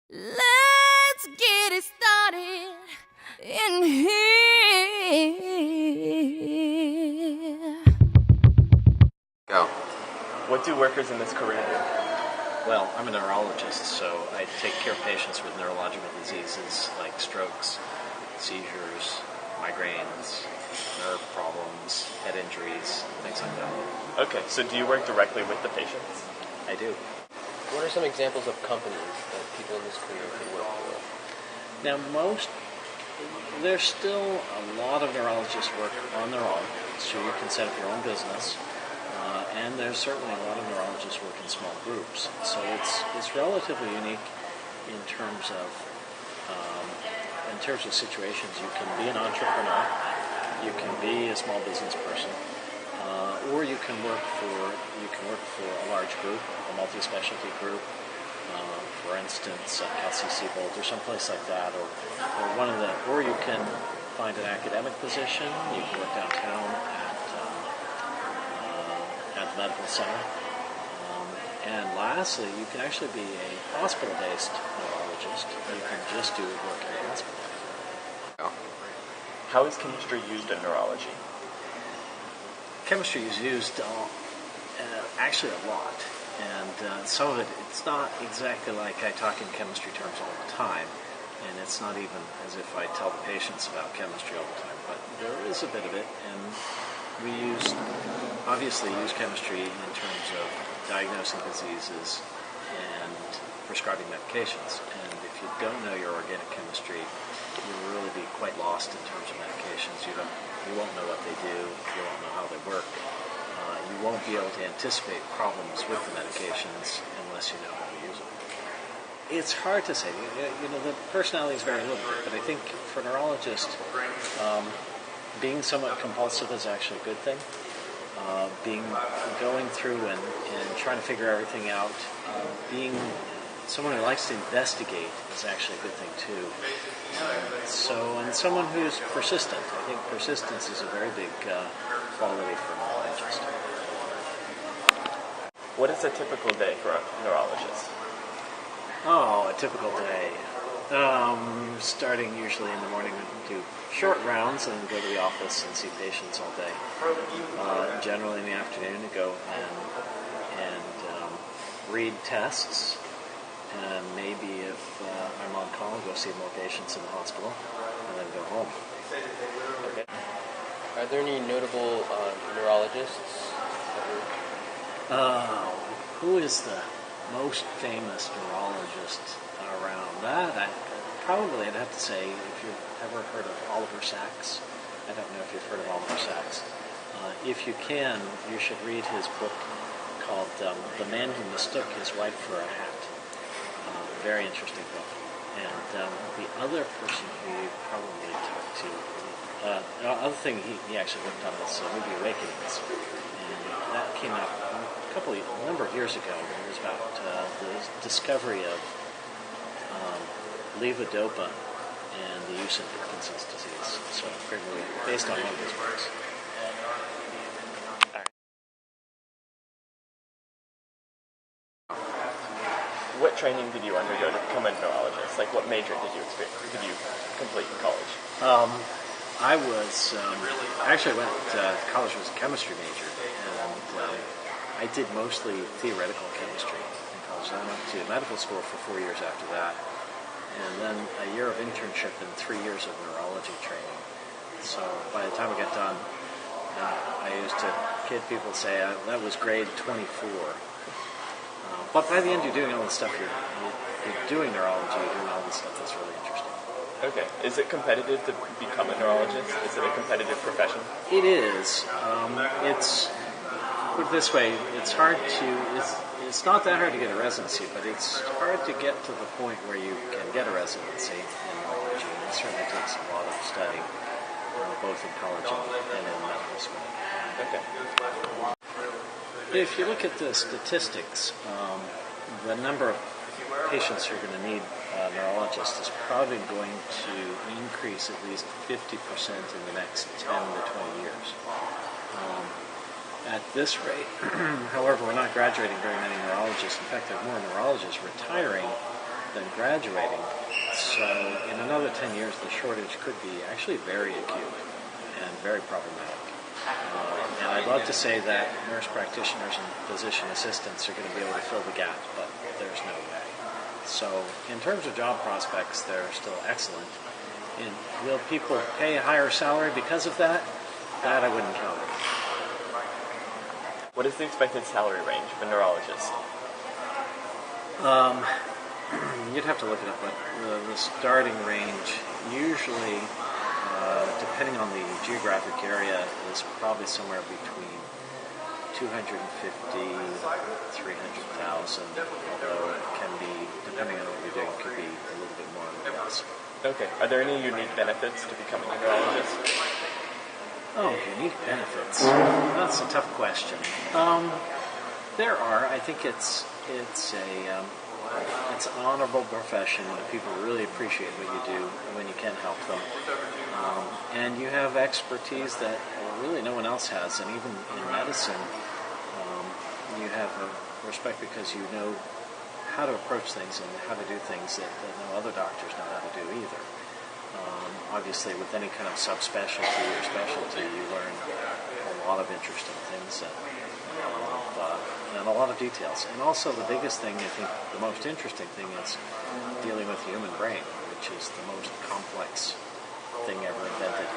Let's get it started in here. Go. What do workers in this career do? Well, I'm a neurologist, so I take care of patients with neurological diseases like strokes, seizures, migraines, nerve problems, head injuries, things like that. Okay, so do you work directly with the patients? I do. What are some examples of companies that people in this career could work for? Now, there's still a lot of neurologists work on their own, so you can set up your own business. And there's certainly a lot of neurologists work in small groups. So it's relatively unique in terms of situations. You can be an entrepreneur, you can be a small business person, or you can work for a large group, a multi-specialty group. For instance, LCC Bolt or someplace like that, or you can find an academic position. You can work downtown at the medical center. And lastly, you can actually be a hospital-based neurologist. You can just do work in a hospital. How is chemistry used in neurology? Chemistry is used actually a lot. And some of it's not exactly like I talk in chemistry terms all the time. And it's not even as if I tell the patients about chemistry all the time. But there is a bit of it. And we obviously use chemistry in terms of diagnosing diseases and prescribing medications. And if you don't know your organic chemistry, you'll really be quite lost in terms of medications. You won't know what they do. You won't know how they work. You won't be able to anticipate problems with the medications unless you know how to use them. It's hard to say. The personalities vary a little bit, but I think for a neurologist, being somewhat compulsive is actually a good thing. Going through and trying to figure everything out, being someone who likes to investigate is actually a good thing too. And someone who's persistent. I think persistence is a very big quality for a neurologist. What is a typical day for a neurologist? Oh, a typical day. Starting usually in the morning, we do short rounds and go to the office and see patients all day. Generally in the afternoon, to go and read tests, and maybe if I'm on call, go see more patients in the hospital, and then go home. Okay. Are there any notable neurologists? Who is the most famous neurologist around? I'd have to say, if you've ever heard of Oliver Sacks. I don't know if you've heard of Oliver Sacks. If you can, you should read his book called The Man Who Mistook His Wife for a Hat. Very interesting book. And the other person who you probably talked to, the other thing he actually worked on was movie Awakenings. And that came out a number of years ago. It was about the discovery of levodopa and the use in Parkinson's disease. So, great movie, based on one of his works. What training did you undergo to become a neurologist? Like, what major did you complete in college? I actually went to college as a chemistry major, and I did mostly theoretical chemistry in college. I went to medical school for 4 years after that, and then a year of internship and 3 years of neurology training. So by the time I got done, I used to kid people, say that was grade 24. But by the end, you're doing all the stuff. You're doing neurology. You're doing all the stuff that's really interesting. Okay. Is it competitive to become a neurologist? Is it a competitive profession? It is. It's, put it this way, it's not that hard to get a residency, but it's hard to get to the point where you can get a residency in neurology. It certainly takes a lot of studying, both in college and in medical school. Okay. If you look at the statistics, the number of patients who are going to need neurologists is probably going to increase at least 50% in the next 10 to 20 years. At this rate, however, we're not graduating very many neurologists. In fact, there are more neurologists retiring than graduating. So in another 10 years, the shortage could be actually very acute and very problematic. And I'd love to say that nurse practitioners and physician assistants are going to be able to fill the gap, but there's no way. So in terms of job prospects, they're still excellent. And will people pay a higher salary because of that? That I wouldn't count on. What is the expected salary range of a neurologist? You'd have to look it up, but the starting range usually, depending on the geographic area, is probably somewhere between 250, 300,000, although it can be, depending on what you're doing, it could be a little bit more or less. Okay. Are there any unique benefits to becoming a neurologist? Oh, unique benefits. That's a tough question. There are. I think it's an honorable profession. People really appreciate what you do when you can help them. And you have expertise that really no one else has. And even in medicine, you have a respect because you know how to approach things and how to do things that no other doctors know how to do either. Obviously, with any kind of subspecialty or specialty, you learn a lot of interesting things and a lot of details. And also, the biggest thing, I think, the most interesting thing is dealing with the human brain, which is the most complex thing ever invented.